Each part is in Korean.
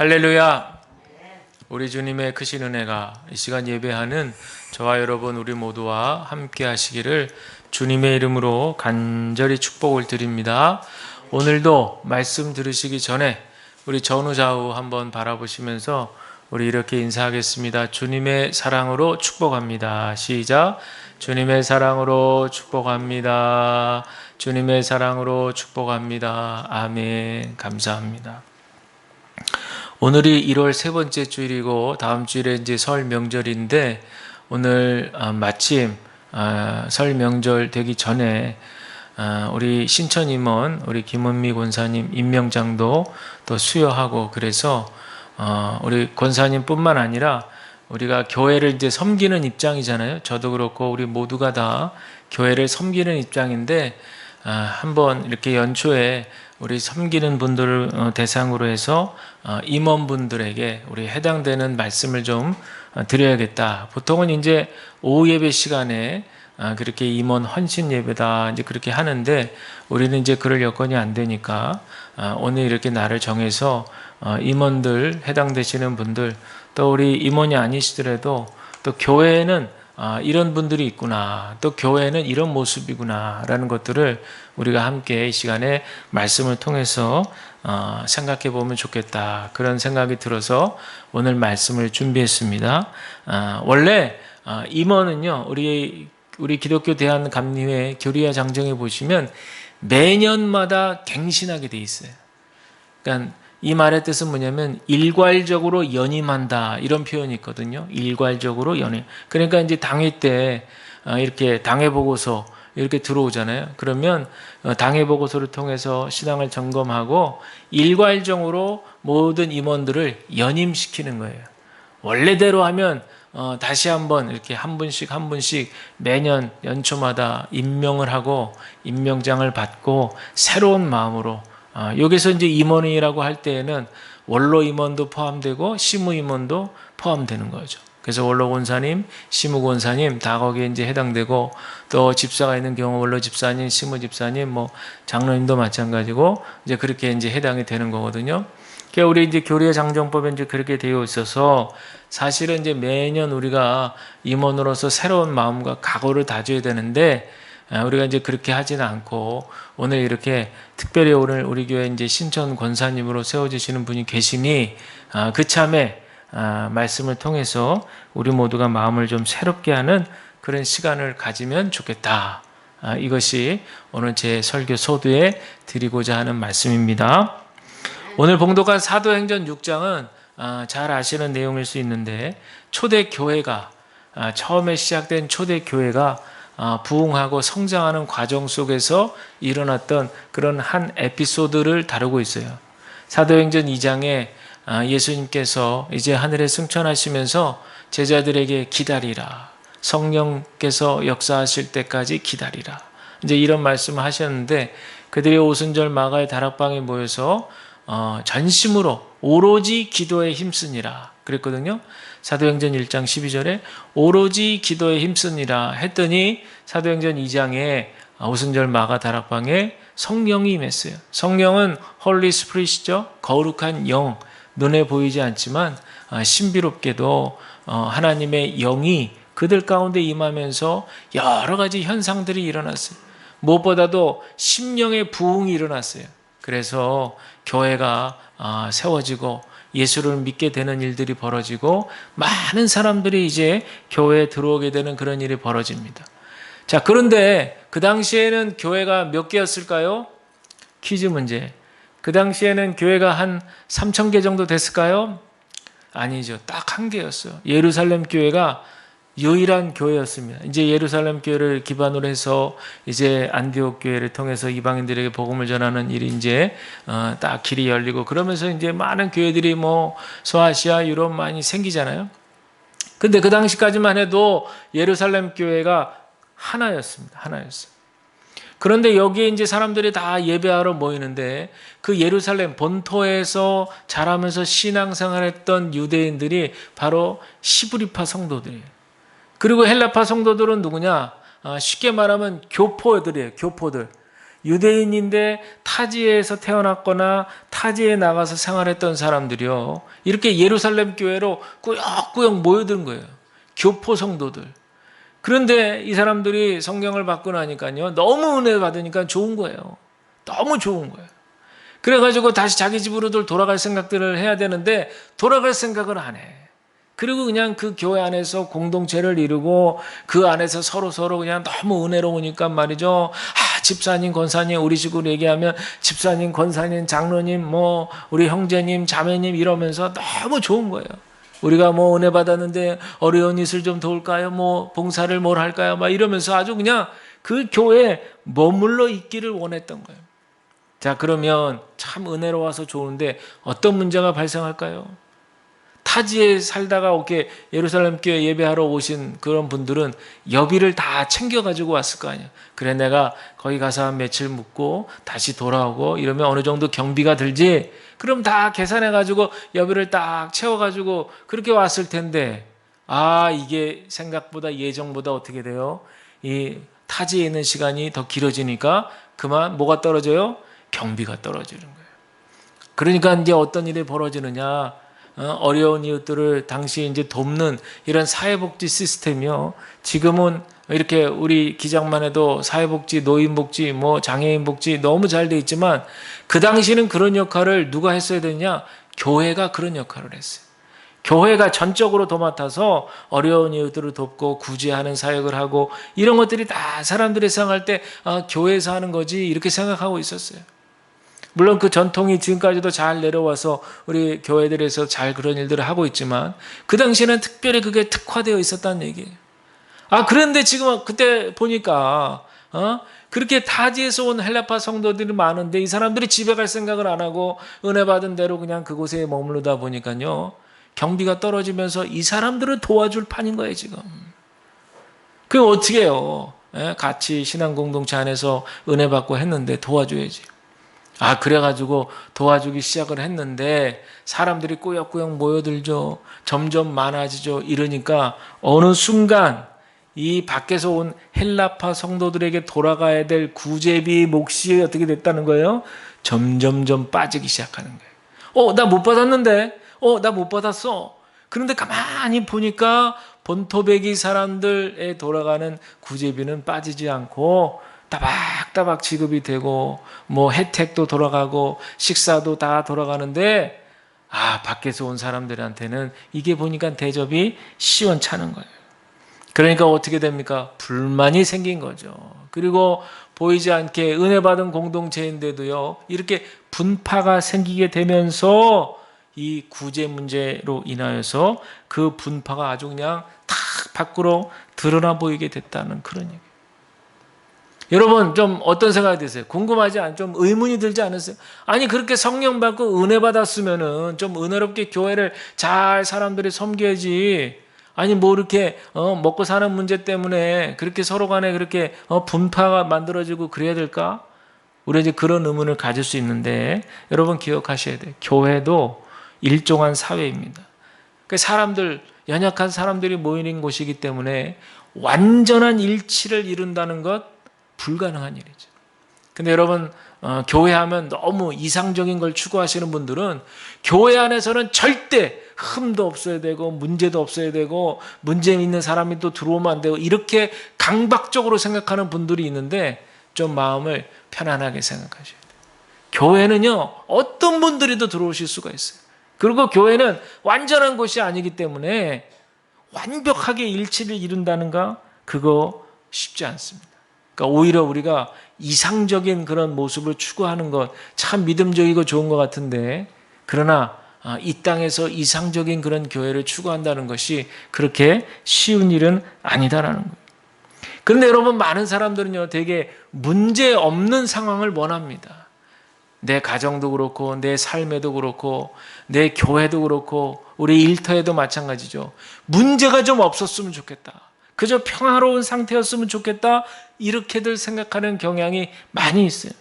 할렐루야. 우리 주님의 크신 은혜가 이 시간 예배하는 저와 여러분 우리 모두와 함께 하시기를 주님의 이름으로 간절히 축복을 드립니다. 오늘도 말씀 들으시기 전에 우리 전후 좌우 한번 바라보시면서 우리 이렇게 인사하겠습니다. 주님의 사랑으로 축복합니다. 시작. 주님의 사랑으로 축복합니다. 주님의 사랑으로 축복합니다. 아멘. 감사합니다. 오늘이 1월 세 번째 주일이고 다음 주일에 이제 설 명절인데 오늘 마침 설 명절 되기 전에 우리 신천 임원 우리 김은미 권사님 임명장도 또 수여하고 그래서 우리 권사님뿐만 아니라 우리가 교회를 이제 섬기는 입장이잖아요. 저도 그렇고 우리 모두가 다 교회를 섬기는 입장인데 한번 이렇게 연초에 우리 섬기는 분들을 대상으로 해서 임원분들에게 우리 해당되는 말씀을 좀 드려야겠다. 보통은 이제 오후 예배 시간에 그렇게 임원 헌신 예배다 이제 그렇게 하는데 우리는 이제 그럴 여건이 안 되니까 오늘 이렇게 날을 정해서 임원들 해당되시는 분들 또 우리 임원이 아니시더라도 또 교회에는 이런 분들이 있구나. 또 교회는 이런 모습이구나. 라는 것들을 우리가 함께 이 시간에 말씀을 통해서 생각해 보면 좋겠다. 그런 생각이 들어서 오늘 말씀을 준비했습니다. 원래 임원은요. 우리 기독교 대한감리회 교리와 장정에 보시면 매년마다 갱신하게 돼 있어요. 그러니까 이 말의 뜻은 뭐냐면 일괄적으로 연임한다 이런 표현이 있거든요. 일괄적으로 연임. 그러니까 이제 당회 때 이렇게 당회 보고서 이렇게 들어오잖아요. 그러면 당회 보고서를 통해서 신앙을 점검하고 일괄적으로 모든 임원들을 연임시키는 거예요. 원래대로 하면 다시 한번 이렇게 한 분씩 매년 연초마다 임명을 하고 임명장을 받고 새로운 마음으로 여기서 이제 임원이라고 할 때에는 원로 임원도 포함되고 시무 임원도 포함되는 거죠. 그래서 원로 권사님, 시무 권사님 다 거기에 이제 해당되고 또 집사가 있는 경우 원로 집사님, 시무 집사님, 뭐 장로님도 마찬가지고 이제 그렇게 이제 해당이 되는 거거든요. 그러니까 우리 이제 교리의 장정법에 이제 그렇게 되어 있어서 사실은 이제 매년 우리가 임원으로서 새로운 마음과 각오를 다져야 되는데 우리가 이제 그렇게 하지는 않고 오늘 이렇게 특별히 오늘 우리 교회 이제 신천 권사님으로 세워지시는 분이 계시니 그 참에 말씀을 통해서 우리 모두가 마음을 좀 새롭게 하는 그런 시간을 가지면 좋겠다. 이것이 오늘 제 설교 소두에 드리고자 하는 말씀입니다. 오늘 봉독한 사도행전 6장은 잘 아시는 내용일 수 있는데 초대교회가 처음에 시작된 초대교회가 부흥하고 성장하는 과정 속에서 일어났던 그런 한 에피소드를 다루고 있어요. 사도행전 2장에 예수님께서 이제 하늘에 승천하시면서 제자들에게 기다리라. 성령께서 역사하실 때까지 기다리라. 이제 이런 말씀을 하셨는데 그들이 오순절 마가의 다락방에 모여서 전심으로 오로지 기도에 힘쓰니라 그랬거든요. 사도행전 1장 12절에 오로지 기도에 힘쓰니라 했더니 사도행전 2장에 오순절 마가 다락방에 성령이 임했어요. 성령은 홀리 스피릿이죠. 거룩한 영, 눈에 보이지 않지만 신비롭게도 하나님의 영이 그들 가운데 임하면서 여러 가지 현상들이 일어났어요. 무엇보다도 심령의 부흥이 일어났어요. 그래서 교회가 세워지고 예수를 믿게 되는 일들이 벌어지고 많은 사람들이 이제 교회에 들어오게 되는 그런 일이 벌어집니다. 자, 그런데 그 당시에는 교회가 몇 개였을까요? 퀴즈 문제. 그 당시에는 교회가 한 3,000개 정도 됐을까요? 아니죠. 딱 한 개였어요. 예루살렘 교회가 유일한 교회였습니다. 이제 예루살렘 교회를 기반으로 해서 이제 안디옥 교회를 통해서 이방인들에게 복음을 전하는 일이 이제 딱 길이 열리고 그러면서 이제 많은 교회들이 뭐 소아시아, 유럽 많이 생기잖아요. 근데 그 당시까지만 해도 예루살렘 교회가 하나였습니다. 하나였어요. 그런데 여기에 이제 사람들이 다 예배하러 모이는데 그 예루살렘 본토에서 자라면서 신앙생활했던 유대인들이 바로 시브리파 성도들이에요. 그리고 헬라파 성도들은 누구냐? 쉽게 말하면 교포들이에요. 교포들. 유대인인데 타지에서 태어났거나 타지에 나가서 생활했던 사람들이요, 이렇게 예루살렘 교회로 꾸역꾸역 모여든 거예요. 교포 성도들. 그런데 이 사람들이 성경을 받고 나니까요, 너무 은혜 받으니까 좋은 거예요. 너무 좋은 거예요. 그래가지고 다시 자기 집으로들 돌아갈 생각들을 해야 되는데 돌아갈 생각을 안 해. 그리고 그냥 그 교회 안에서 공동체를 이루고 그 안에서 서로 그냥 너무 은혜로우니까 말이죠. 집사님, 권사님, 우리 식으로 얘기하면 집사님, 권사님, 장로님, 뭐 우리 형제님, 자매님 이러면서 너무 좋은 거예요. 우리가 뭐 은혜 받았는데 어려운 이슬 좀 도울까요? 뭐 봉사를 뭘 할까요? 막 이러면서 아주 그냥 그 교회에 머물러 있기를 원했던 거예요. 자, 그러면 참 은혜로워서 좋은데 어떤 문제가 발생할까요? 타지에 살다가 이렇게 예루살렘 교회 예배하러 오신 그런 분들은 여비를 다 챙겨가지고 왔을 거 아니에요. 그래, 내가 거기 가서 한 며칠 묵고 다시 돌아오고 이러면 어느 정도 경비가 들지? 그럼 다 계산해가지고 여비를 딱 채워가지고 그렇게 왔을 텐데, 이게 생각보다 예정보다 어떻게 돼요? 이 타지에 있는 시간이 더 길어지니까 그만 뭐가 떨어져요? 경비가 떨어지는 거예요. 그러니까 이제 어떤 일이 벌어지느냐? 어려운 이웃들을 당시 이제 돕는 이런 사회복지 시스템이요. 지금은 이렇게 우리 기장만 해도 사회복지, 노인복지, 뭐 장애인복지 너무 잘 돼 있지만 그 당시는 그런 역할을 누가 했어야 되냐? 교회가 그런 역할을 했어요. 교회가 전적으로 도맡아서 어려운 이웃들을 돕고 구제하는 사역을 하고 이런 것들이 다 사람들이 생각할 때 교회에서 하는 거지 이렇게 생각하고 있었어요. 물론 그 전통이 지금까지도 잘 내려와서 우리 교회들에서 잘 그런 일들을 하고 있지만 그 당시에는 특별히 그게 특화되어 있었다는 얘기예요. 그런데 지금 그때 보니까 그렇게 타지에서 온 헬라파 성도들이 많은데 이 사람들이 집에 갈 생각을 안 하고 은혜 받은 대로 그냥 그곳에 머무르다 보니까요, 경비가 떨어지면서 이 사람들을 도와줄 판인 거예요 지금. 그럼 어떻게 해요? 같이 신앙 공동체 안에서 은혜 받고 했는데 도와줘야지. 그래가지고 도와주기 시작을 했는데 사람들이 꾸역꾸역 모여들죠. 점점 많아지죠. 이러니까 어느 순간 이 밖에서 온 헬라파 성도들에게 돌아가야 될 구제비 몫이 어떻게 됐다는 거예요? 점점점 빠지기 시작하는 거예요. 나 못 받았는데? 나 못 받았어. 그런데 가만히 보니까 본토배기 사람들에 돌아가는 구제비는 빠지지 않고 따박따박 지급이 되고 뭐 혜택도 돌아가고 식사도 다 돌아가는데 밖에서 온 사람들한테는 이게 보니까 대접이 시원찮은 거예요. 그러니까 어떻게 됩니까? 불만이 생긴 거죠. 그리고 보이지 않게 은혜 받은 공동체인데도요, 이렇게 분파가 생기게 되면서 이 구제 문제로 인하여서 그 분파가 아주 그냥 탁 밖으로 드러나 보이게 됐다는 그런 얘기예요. 여러분 좀 어떤 생각이 드세요? 궁금하지 않아요? 좀 의문이 들지 않으세요? 그렇게 성령 받고 은혜 받았으면은 좀 은혜롭게 교회를 잘 사람들이 섬겨야지. 뭐 이렇게 먹고 사는 문제 때문에 그렇게 서로 간에 그렇게 분파가 만들어지고 그래야 될까? 우리 이제 그런 의문을 가질 수 있는데 여러분 기억하셔야 돼요. 교회도 일종한 사회입니다. 그 사람들, 연약한 사람들이 모이는 곳이기 때문에 완전한 일치를 이룬다는 것 불가능한 일이죠. 근데 여러분 교회하면 너무 이상적인 걸 추구하시는 분들은 교회 안에서는 절대 흠도 없어야 되고 문제도 없어야 되고 문제 있는 사람이 또 들어오면 안 되고 이렇게 강박적으로 생각하는 분들이 있는데 좀 마음을 편안하게 생각하셔야 돼요. 교회는요, 어떤 분들이도 들어오실 수가 있어요. 그리고 교회는 완전한 곳이 아니기 때문에 완벽하게 일치를 이룬다는가? 그거 쉽지 않습니다. 그러니까 오히려 우리가 이상적인 그런 모습을 추구하는 것 참 믿음적이고 좋은 것 같은데, 그러나 이 땅에서 이상적인 그런 교회를 추구한다는 것이 그렇게 쉬운 일은 아니다라는 거예요. 그런데 여러분, 많은 사람들은요, 되게 문제 없는 상황을 원합니다. 내 가정도 그렇고 내 삶에도 그렇고 내 교회도 그렇고 우리 일터에도 마찬가지죠. 문제가 좀 없었으면 좋겠다. 그저 평화로운 상태였으면 좋겠다. 이렇게들 생각하는 경향이 많이 있어요.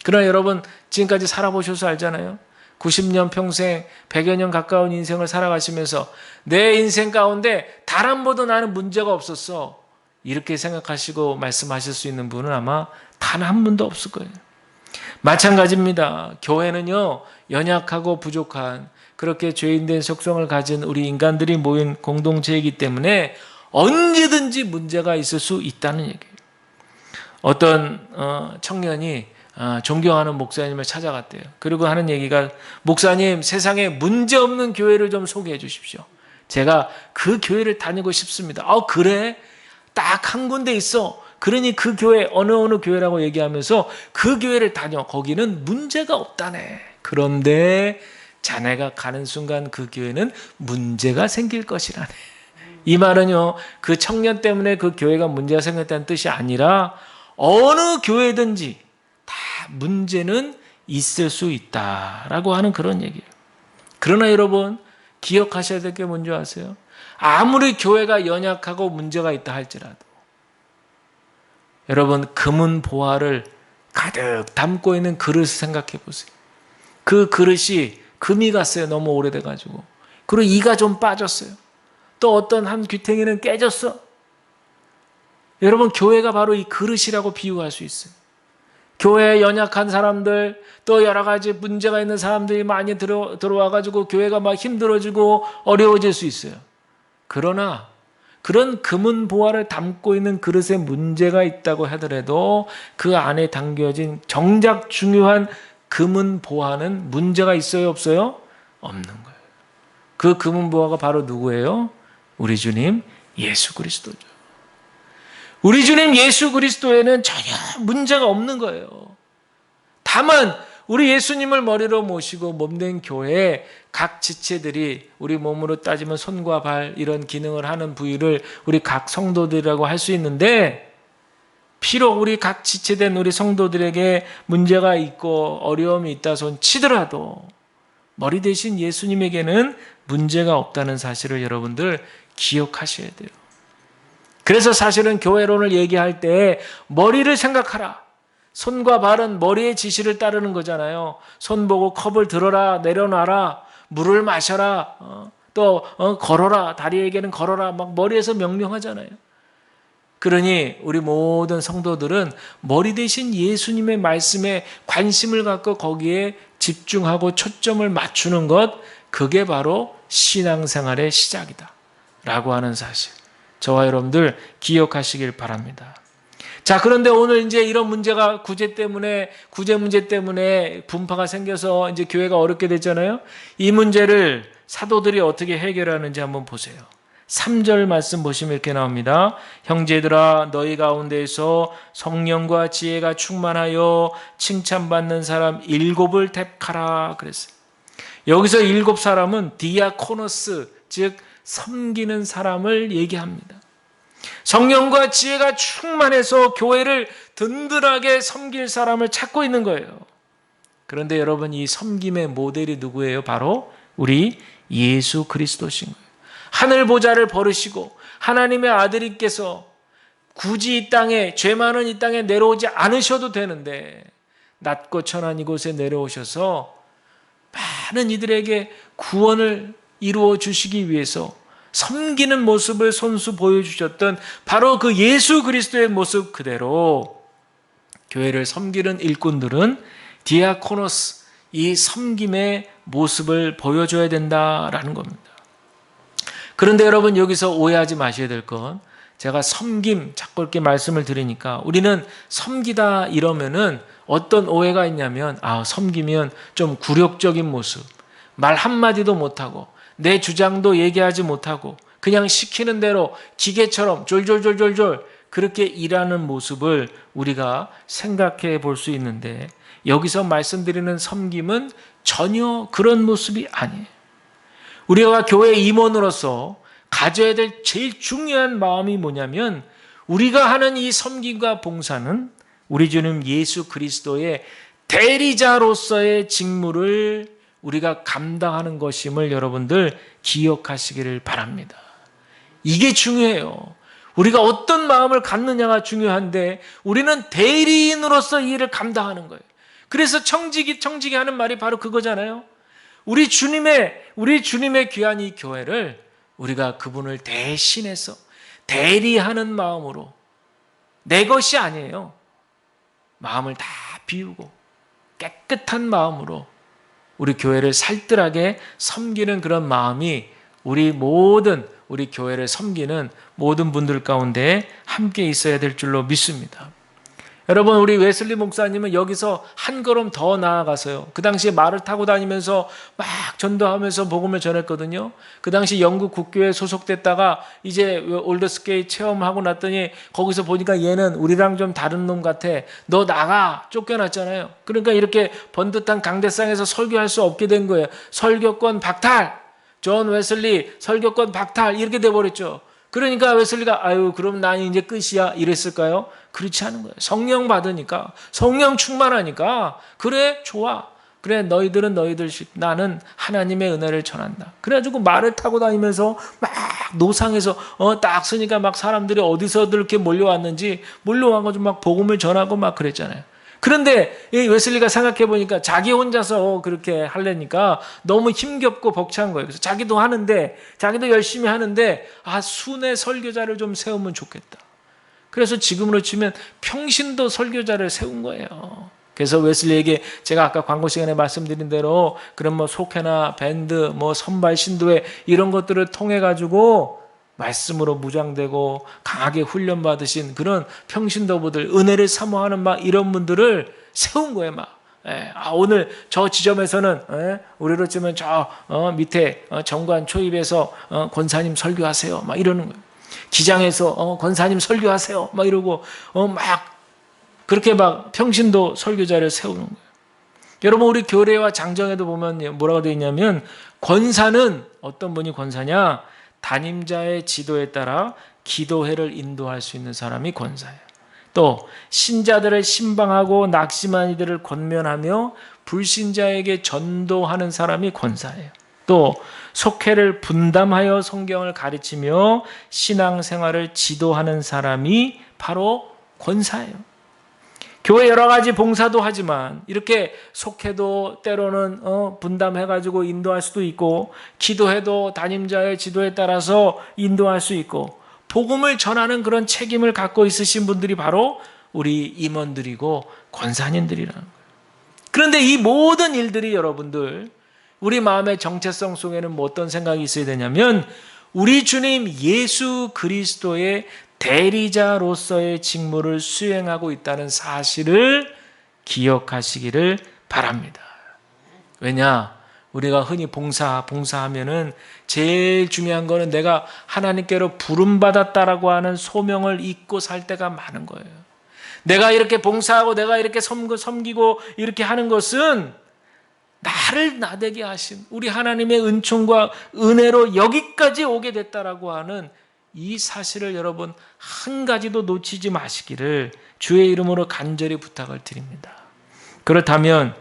그러나 여러분, 지금까지 살아보셔서 알잖아요. 90년 평생 100여 년 가까운 인생을 살아가시면서 내 인생 가운데 단 한 번도 나는 문제가 없었어, 이렇게 생각하시고 말씀하실 수 있는 분은 아마 단 한 분도 없을 거예요. 마찬가지입니다. 교회는요, 연약하고 부족한 그렇게 죄인된 속성을 가진 우리 인간들이 모인 공동체이기 때문에 언제든지 문제가 있을 수 있다는 얘기예요. 어떤 청년이 존경하는 목사님을 찾아갔대요. 그리고 하는 얘기가, 목사님, 세상에 문제없는 교회를 좀 소개해 주십시오. 제가 그 교회를 다니고 싶습니다. 그래? 딱 한 군데 있어. 그러니 그 교회 어느 교회라고 얘기하면서 그 교회를 다녀. 거기는 문제가 없다네. 그런데 자네가 가는 순간 그 교회는 문제가 생길 것이라네. 이 말은요, 그 청년 때문에 그 교회가 문제가 생겼다는 뜻이 아니라 어느 교회든지 다 문제는 있을 수 있다라고 하는 그런 얘기예요. 그러나 여러분, 기억하셔야 될 게 뭔지 아세요? 아무리 교회가 연약하고 문제가 있다 할지라도 여러분, 금은 보화를 가득 담고 있는 그릇을 생각해 보세요. 그 그릇이 금이 갔어요. 너무 오래돼가지고. 그리고 이가 좀 빠졌어요. 또 어떤 한 귀퉁이는 깨졌어. 여러분, 교회가 바로 이 그릇이라고 비유할 수 있어요. 교회에 연약한 사람들, 또 여러 가지 문제가 있는 사람들이 많이 들어와가지고 교회가 막 힘들어지고 어려워질 수 있어요. 그러나 그런 금은 보화를 담고 있는 그릇에 문제가 있다고 하더라도 그 안에 담겨진 정작 중요한 금은 보화는 문제가 있어요, 없어요? 없는 거예요. 그 금은 보화가 바로 누구예요? 우리 주님 예수 그리스도죠. 우리 주님 예수 그리스도에는 전혀 문제가 없는 거예요. 다만 우리 예수님을 머리로 모시고 몸된 교회에 각 지체들이, 우리 몸으로 따지면 손과 발 이런 기능을 하는 부위를 우리 각 성도들이라고 할 수 있는데, 비록 우리 각 지체된 우리 성도들에게 문제가 있고 어려움이 있다 손 치더라도 머리 대신 예수님에게는 문제가 없다는 사실을 여러분들 기억하셔야 돼요. 그래서 사실은 교회론을 얘기할 때 머리를 생각하라. 손과 발은 머리의 지시를 따르는 거잖아요. 손 보고 컵을 들어라, 내려놔라, 물을 마셔라, 또 걸어라, 다리에게는 걸어라, 막 머리에서 명령하잖아요. 그러니 우리 모든 성도들은 머리 대신 예수님의 말씀에 관심을 갖고 거기에 집중하고 초점을 맞추는 것, 그게 바로 신앙생활의 시작이다 라고 하는 사실, 저와 여러분들 기억하시길 바랍니다. 자, 그런데 오늘 이제 이런 문제가 구제 문제 때문에 분파가 생겨서 이제 교회가 어렵게 됐잖아요. 이 문제를 사도들이 어떻게 해결하는지 한번 보세요. 3절 말씀 보시면 이렇게 나옵니다. 형제들아, 너희 가운데에서 성령과 지혜가 충만하여 칭찬받는 사람 7을 택하라 그랬어요. 여기서 7사람은 디아코노스, 즉 섬기는 사람을 얘기합니다. 성령과 지혜가 충만해서 교회를 든든하게 섬길 사람을 찾고 있는 거예요. 그런데 여러분, 이 섬김의 모델이 누구예요? 바로 우리 예수 그리스도신 거예요. 하늘 보좌를 버리시고 하나님의 아들이께서 굳이 이 땅에, 죄 많은 이 땅에 내려오지 않으셔도 되는데 낮고 천한 이곳에 내려오셔서 많은 이들에게 구원을 이루어 주시기 위해서 섬기는 모습을 손수 보여주셨던 바로 그 예수 그리스도의 모습 그대로 교회를 섬기는 일꾼들은 디아코노스, 이 섬김의 모습을 보여줘야 된다라는 겁니다. 그런데 여러분, 여기서 오해하지 마셔야 될 건, 제가 섬김 자꾸 이렇게 말씀을 드리니까 우리는 섬기다 이러면은 어떤 오해가 있냐면, 섬기면 좀 굴욕적인 모습, 말 한마디도 못하고 내 주장도 얘기하지 못하고 그냥 시키는 대로 기계처럼 졸졸졸졸졸 그렇게 일하는 모습을 우리가 생각해 볼 수 있는데, 여기서 말씀드리는 섬김은 전혀 그런 모습이 아니에요. 우리가 교회 임원으로서 가져야 될 제일 중요한 마음이 뭐냐면, 우리가 하는 이 섬김과 봉사는 우리 주님 예수 그리스도의 대리자로서의 직무를 우리가 감당하는 것임을 여러분들 기억하시기를 바랍니다. 이게 중요해요. 우리가 어떤 마음을 갖느냐가 중요한데, 우리는 대리인으로서 이 일을 감당하는 거예요. 그래서 청지기 하는 말이 바로 그거잖아요. 우리 주님의 귀한 이 교회를 우리가 그분을 대신해서 대리하는 마음으로, 내 것이 아니에요. 마음을 다 비우고 깨끗한 마음으로 우리 교회를 살뜰하게 섬기는 그런 마음이 우리 교회를 섬기는 모든 분들 가운데 함께 있어야 될 줄로 믿습니다. 여러분, 우리 웨슬리 목사님은 여기서 한 걸음 더 나아가서요. 그 당시에 말을 타고 다니면서 막 전도하면서 복음을 전했거든요. 그 당시 영국 국교에 소속됐다가 이제 올더스게이 체험하고 났더니 거기서 보니까 얘는 우리랑 좀 다른 놈 같아. 너 나가. 쫓겨났잖아요. 그러니까 이렇게 번듯한 강대상에서 설교할 수 없게 된 거예요. 설교권 박탈. 존 웨슬리 설교권 박탈 이렇게 돼버렸죠. 그러니까 웨슬리가 아유 그럼 난 이제 끝이야 이랬을까요? 그렇지 않은 거예요. 성령 받으니까 성령 충만하니까 그래 좋아. 그래 너희들은 너희들씩 나는 하나님의 은혜를 전한다. 그래가지고 말을 타고 다니면서 막 노상에서 딱 쓰니까 막 사람들이 어디서들 이렇게 몰려왔는지 몰려와가지고 막 복음을 전하고 막 그랬잖아요. 그런데 이 웨슬리가 생각해 보니까 자기 혼자서 그렇게 하려니까 너무 힘겹고 벅찬 거예요. 그래서 자기도 하는데 자기도 열심히 하는데 순회 설교자를 좀 세우면 좋겠다. 그래서 지금으로 치면 평신도 설교자를 세운 거예요. 그래서 웨슬리에게 제가 아까 광고 시간에 말씀드린 대로 그런 뭐 속회나 밴드, 뭐 선발 신도회 이런 것들을 통해 가지고 말씀으로 무장되고 강하게 훈련받으신 그런 평신도부들, 은혜를 사모하는 막 이런 분들을 세운 거예요, 막. 오늘 저 지점에서는 우리로 치면 저 밑에 정관 초입에서 권사님 설교하세요, 막 이러는 거예요. 기장에서 권사님 설교하세요, 막 이러고 막 그렇게 막 평신도 설교자를 세우는 거예요. 여러분 우리 교례와 장정에도 보면 뭐라고 되어 있냐면 권사는 어떤 분이 권사냐? 담임자의 지도에 따라 기도회를 인도할 수 있는 사람이 권사예요. 또 신자들을 신방하고 낙심한 이들을 권면하며 불신자에게 전도하는 사람이 권사예요. 또 속회를 분담하여 성경을 가르치며 신앙생활을 지도하는 사람이 바로 권사예요. 교회 여러 가지 봉사도 하지만 이렇게 속회도 때로는 분담해가지고 인도할 수도 있고 기도회도 담임자의 지도에 따라서 인도할 수 있고 복음을 전하는 그런 책임을 갖고 있으신 분들이 바로 우리 임원들이고 권사님들이라는 거예요. 그런데 이 모든 일들이 여러분들 우리 마음의 정체성 속에는 뭐 어떤 생각이 있어야 되냐면 우리 주님 예수 그리스도의 대리자로서의 직무를 수행하고 있다는 사실을 기억하시기를 바랍니다. 왜냐? 우리가 흔히 봉사하면은 제일 중요한 거는 내가 하나님께로 부름받았다라고 하는 소명을 잊고 살 때가 많은 거예요. 내가 이렇게 봉사하고 내가 이렇게 섬기고 이렇게 하는 것은 나를 나되게 하신 우리 하나님의 은총과 은혜로 여기까지 오게 됐다라고 하는 이 사실을 여러분 한 가지도 놓치지 마시기를 주의 이름으로 간절히 부탁을 드립니다. 그렇다면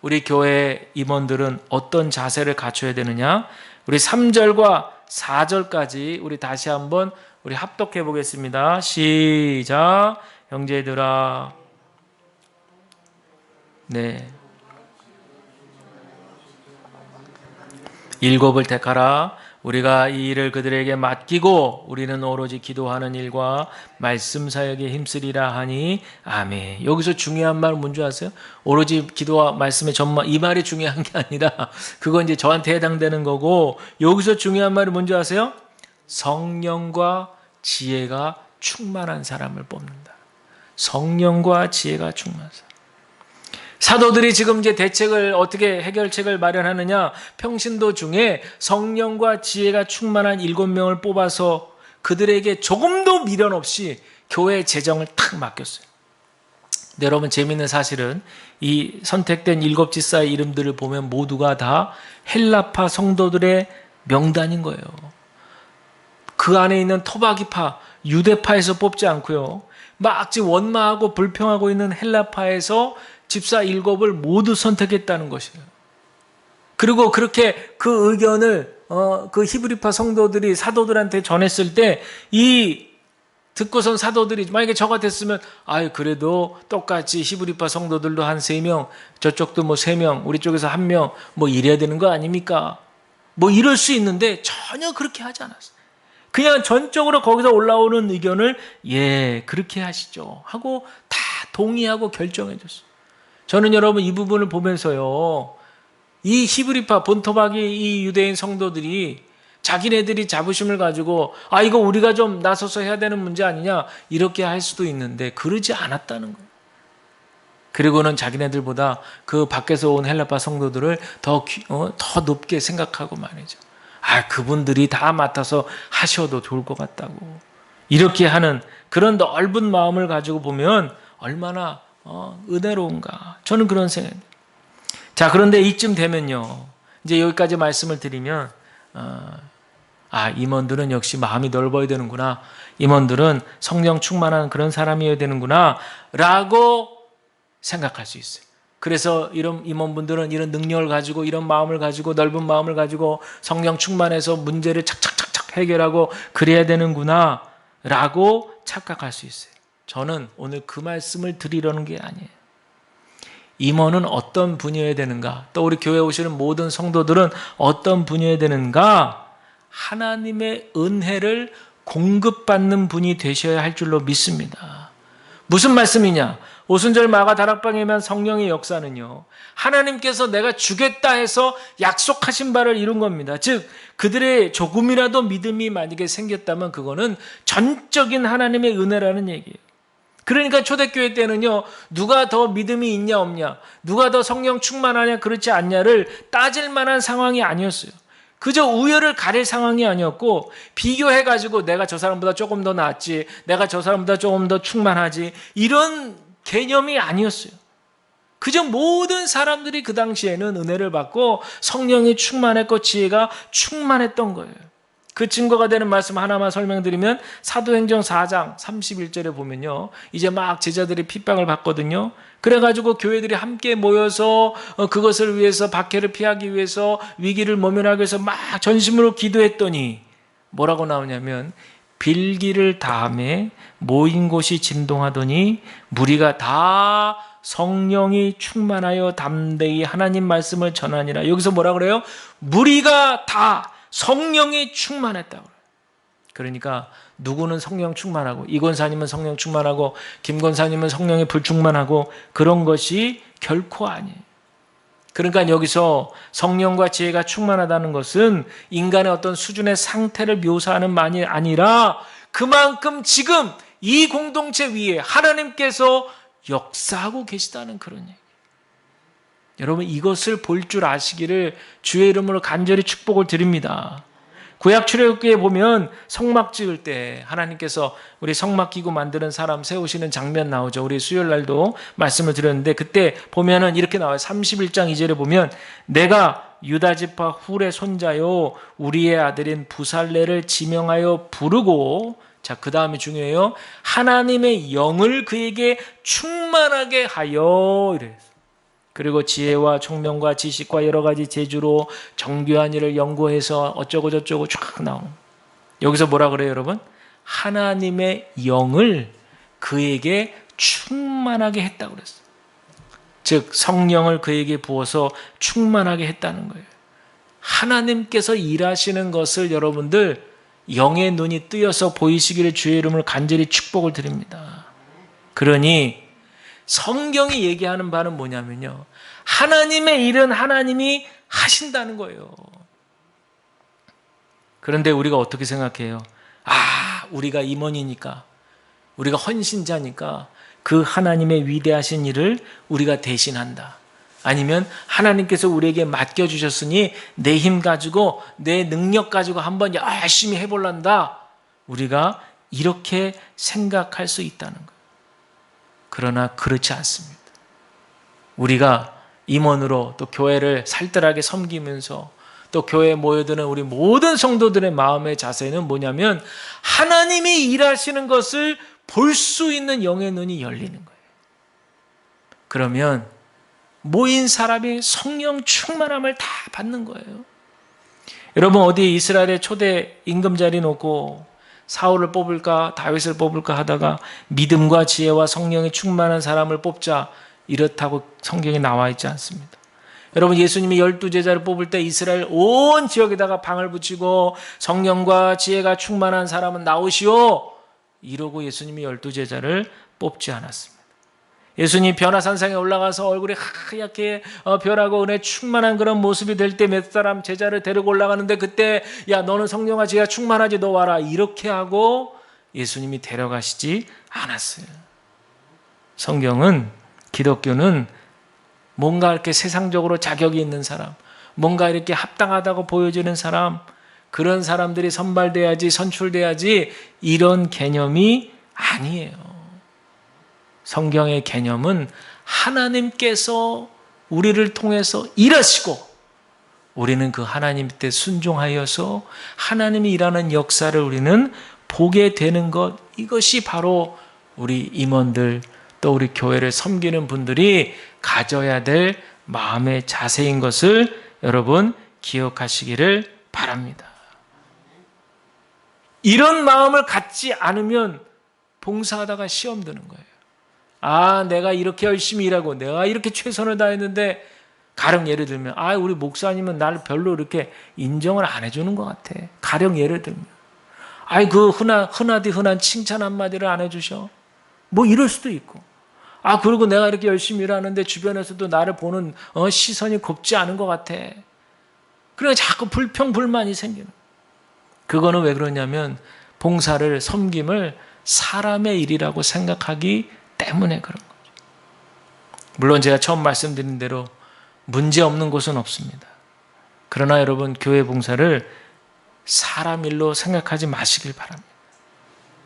우리 교회 임원들은 어떤 자세를 갖춰야 되느냐? 우리 3절과 4절까지 우리 다시 한번 우리 합독해 보겠습니다. 시작. 형제들아. 네. 일곱을 택하라. 우리가 이 일을 그들에게 맡기고 우리는 오로지 기도하는 일과 말씀 사역에 힘쓰리라 하니 아멘. 여기서 중요한 말은 뭔지 아세요? 오로지 기도와 말씀의 전만 이 말이 중요한 게 아니라 그건 이제 저한테 해당되는 거고 여기서 중요한 말이 뭔지 아세요? 성령과 지혜가 충만한 사람을 뽑는다. 성령과 지혜가 충만한 사람. 사도들이 지금 이제 대책을 어떻게 해결책을 마련하느냐? 평신도 중에 성령과 지혜가 충만한 7명을 뽑아서 그들에게 조금도 미련 없이 교회 재정을 탁 맡겼어요. 근데 여러분 재미있는 사실은 이 선택된 7지사의 이름들을 보면 모두가 다 헬라파 성도들의 명단인 거예요. 그 안에 있는 토바기파, 유대파에서 뽑지 않고요. 막 지금 원망하고 불평하고 있는 헬라파에서 집사 7을 모두 선택했다는 것이에요. 그리고 그렇게 그 의견을 그 히브리파 성도들이 사도들한테 전했을 때 이 듣고선 사도들이 만약에 저 같았으면 그래도 똑같이 히브리파 성도들도 한 3명 저쪽도 뭐 3명 우리 쪽에서 1명 뭐 이래야 되는 거 아닙니까? 뭐 이럴 수 있는데 전혀 그렇게 하지 않았어요. 그냥 전적으로 거기서 올라오는 의견을 그렇게 하시죠 하고 다 동의하고 결정해 줬어요. 저는 여러분 이 부분을 보면서요, 이 히브리파 본토박이 이 유대인 성도들이 자기네들이 자부심을 가지고 이거 우리가 좀 나서서 해야 되는 문제 아니냐 이렇게 할 수도 있는데 그러지 않았다는 거예요. 그리고는 자기네들보다 그 밖에서 온 헬라파 성도들을 더 높게 생각하고 말이죠. 그분들이 다 맡아서 하셔도 좋을 것 같다고. 이렇게 하는 그런 넓은 마음을 가지고 보면 얼마나 은혜로운가. 저는 그런 생각입니다. 자, 그런데 이쯤 되면요, 이제 여기까지 말씀을 드리면 임원들은 역시 마음이 넓어야 되는구나. 임원들은 성령 충만한 그런 사람이어야 되는구나 라고 생각할 수 있어요. 그래서 이런 임원분들은 이런 능력을 가지고 이런 마음을 가지고 넓은 마음을 가지고 성령 충만해서 문제를 착착착착 해결하고 그래야 되는구나 라고 착각할 수 있어요. 저는 오늘 그 말씀을 드리려는 게 아니에요. 임원은 어떤 분이어야 되는가? 또 우리 교회에 오시는 모든 성도들은 어떤 분이어야 되는가? 하나님의 은혜를 공급받는 분이 되셔야 할 줄로 믿습니다. 무슨 말씀이냐? 오순절 마가 다락방에만 성령의 역사는요, 하나님께서 내가 주겠다 해서 약속하신 바를 이룬 겁니다. 즉 그들의 조금이라도 믿음이 만약에 생겼다면 그거는 전적인 하나님의 은혜라는 얘기예요. 그러니까 초대교회 때는요, 누가 더 믿음이 있냐 없냐, 누가 더 성령 충만하냐 그렇지 않냐를 따질 만한 상황이 아니었어요. 그저 우열을 가릴 상황이 아니었고, 비교해가지고 내가 저 사람보다 조금 더 낫지, 내가 저 사람보다 조금 더 충만하지, 이런 개념이 아니었어요. 그저 모든 사람들이 그 당시에는 은혜를 받고 성령이 충만했고 지혜가 충만했던 거예요. 그 증거가 되는 말씀 하나만 설명드리면 사도행전 4장 31절에 보면요, 이제 막 제자들이 핍박을 받거든요. 그래가지고 교회들이 함께 모여서 그것을 위해서, 박해를 피하기 위해서, 위기를 모면하기 위해서 막 전심으로 기도했더니 뭐라고 나오냐면, 빌기를 다음에 모인 곳이 진동하더니 무리가 다 성령이 충만하여 담대히 하나님 말씀을 전하니라. 여기서 뭐라 그래요? 무리가 다 성령이 충만했다고. 그러니까 누구는 성령 충만하고, 이 권사님은 성령 충만하고, 김 권사님은 성령이 불충만하고, 그런 것이 결코 아니에요. 그러니까 여기서 성령과 지혜가 충만하다는 것은 인간의 어떤 수준의 상태를 묘사하는 말이 아니라 그만큼 지금 이 공동체 위에 하나님께서 역사하고 계시다는 그런 얘기. 여러분, 이것을 볼 줄 아시기를 주의 이름으로 간절히 축복을 드립니다. 구약 출애굽기에 보면 성막 지을 때 하나님께서 우리 성막 기구 만드는 사람 세우시는 장면 나오죠. 우리 수요일 날도 말씀을 드렸는데 그때 보면은 이렇게 나와요. 31장 2절에 보면 내가 유다 지파 훌의 손자요 우리의 아들인 부살레를 지명하여 부르고, 자, 그 다음이 중요해요. 하나님의 영을 그에게 충만하게 하여 이래요. 그리고 지혜와 총명과 지식과 여러 가지 재주로 정교한 일을 연구해서 어쩌고 저쩌고 쫙 나오는. 여기서 뭐라 그래요, 여러분? 하나님의 영을 그에게 충만하게 했다고 그랬어요. 즉 성령을 그에게 부어서 충만하게 했다는 거예요. 하나님께서 일하시는 것을 여러분들 영의 눈이 뜨여서 보이시기를 주의 이름으로 간절히 축복을 드립니다. 그러니 성경이 얘기하는 바는 뭐냐면요, 하나님의 일은 하나님이 하신다는 거예요. 그런데 우리가 어떻게 생각해요? 우리가 임원이니까, 우리가 헌신자니까 그 하나님의 위대하신 일을 우리가 대신한다. 아니면 하나님께서 우리에게 맡겨주셨으니 내 힘 가지고 내 능력 가지고 한번 열심히 해볼란다. 우리가 이렇게 생각할 수 있다는 거예요. 그러나 그렇지 않습니다. 우리가 임원으로 또 교회를 살뜰하게 섬기면서 또 교회에 모여드는 우리 모든 성도들의 마음의 자세는 뭐냐면 하나님이 일하시는 것을 볼 수 있는 영의 눈이 열리는 거예요. 그러면 모인 사람이 성령 충만함을 다 받는 거예요. 여러분, 어디 이스라엘의 초대 임금자리 놓고 사울을 뽑을까 다윗을 뽑을까 하다가 믿음과 지혜와 성령이 충만한 사람을 뽑자, 이렇다고 성경에 나와 있지 않습니다. 여러분, 예수님이 12제자를 뽑을 때 이스라엘 온 지역에다가 방을 붙이고 성령과 지혜가 충만한 사람은 나오시오, 이러고 예수님이 12제자를 뽑지 않았습니다. 예수님 변화산상에 올라가서 얼굴이 하얗게 별하고 은혜 충만한 그런 모습이 될 때 몇 사람 제자를 데리고 올라가는데, 그때 야 너는 성령과 지혜가 충만하지, 너 와라, 이렇게 하고 예수님이 데려가시지 않았어요. 성경은, 기독교는 뭔가 이렇게 세상적으로 자격이 있는 사람, 뭔가 이렇게 합당하다고 보여지는 사람, 그런 사람들이 선발돼야지, 선출돼야지, 이런 개념이 아니에요. 성경의 개념은 하나님께서 우리를 통해서 일하시고 우리는 그 하나님 때 순종하여서 하나님이 일하는 역사를 우리는 보게 되는 것, 이것이 바로 우리 임원들, 또 우리 교회를 섬기는 분들이 가져야 될 마음의 자세인 것을 여러분 기억하시기를 바랍니다. 이런 마음을 갖지 않으면 봉사하다가 시험 드는 거예요. 아, 내가 이렇게 열심히 일하고 내가 이렇게 최선을 다했는데, 가령 예를 들면 우리 목사님은 나를 별로 이렇게 인정을 안 해주는 것 같아. 가령 예를 들면 그 흔하디 흔한 칭찬 한마디를 안 해주셔. 뭐 이럴 수도 있고, 그리고 내가 이렇게 열심히 일하는데 주변에서도 나를 보는 시선이 곱지 않은 것 같아. 그러니까 자꾸 불평불만이 생기는. 그거는 왜 그러냐면 봉사를, 섬김을 사람의 일이라고 생각하기 때문에 그런 거죠. 물론 제가 처음 말씀드린 대로 문제 없는 곳은 없습니다. 그러나 여러분, 교회 봉사를 사람 일로 생각하지 마시길 바랍니다.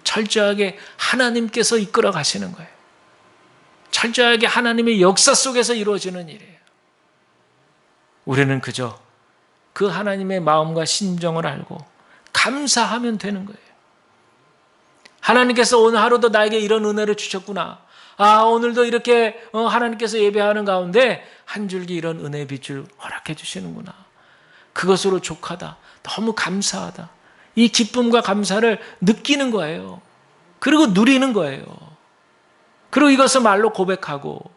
철저하게 하나님께서 이끌어 가시는 거예요. 철저하게 하나님의 역사 속에서 이루어지는 일이에요. 우리는 그저 그 하나님의 마음과 심정을 알고 감사하면 되는 거예요. 하나님께서 오늘 하루도 나에게 이런 은혜를 주셨구나. 오늘도 이렇게 하나님께서 예배하는 가운데 한 줄기 이런 은혜의 빛을 허락해 주시는구나. 그것으로 족하다. 너무 감사하다. 이 기쁨과 감사를 느끼는 거예요. 그리고 누리는 거예요. 그리고 이것을 말로 고백하고,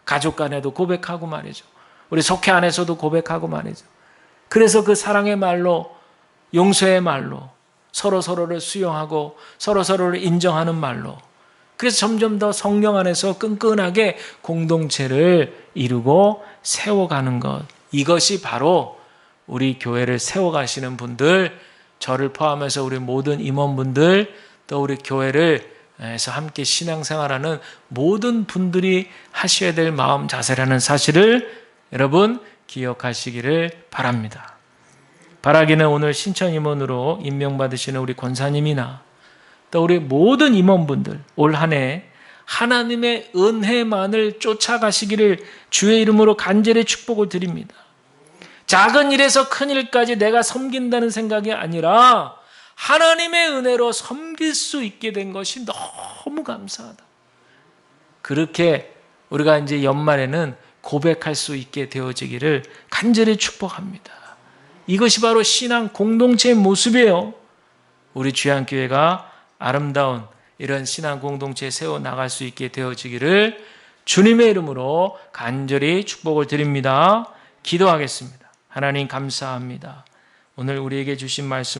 가족 간에도 고백하고 말이죠. 우리 속회 안에서도 고백하고 말이죠. 그래서 그 사랑의 말로, 용서의 말로, 서로서로를 수용하고 서로서로를 인정하는 말로, 그래서 점점 더 성령 안에서 끈끈하게 공동체를 이루고 세워가는 것, 이것이 바로 우리 교회를 세워가시는 분들, 저를 포함해서 우리 모든 임원분들, 또 우리 교회를 에서 함께 신앙생활하는 모든 분들이 하셔야 될 마음 자세라는 사실을 여러분 기억하시기를 바랍니다. 바라기는 오늘 신천 임원으로 임명받으시는 우리 권사님이나 또 우리 모든 임원분들 올 한 해 하나님의 은혜만을 쫓아가시기를 주의 이름으로 간절히 축복을 드립니다. 작은 일에서 큰 일까지 내가 섬긴다는 생각이 아니라 하나님의 은혜로 섬길 수 있게 된 것이 너무 감사하다. 그렇게 우리가 이제 연말에는 고백할 수 있게 되어지기를 간절히 축복합니다. 이것이 바로 신앙 공동체의 모습이에요. 우리 주양교회가 아름다운 이런 신앙 공동체에 세워나갈 수 있게 되어지기를 주님의 이름으로 간절히 축복을 드립니다. 기도하겠습니다. 하나님 감사합니다. 오늘 우리에게 주신 말씀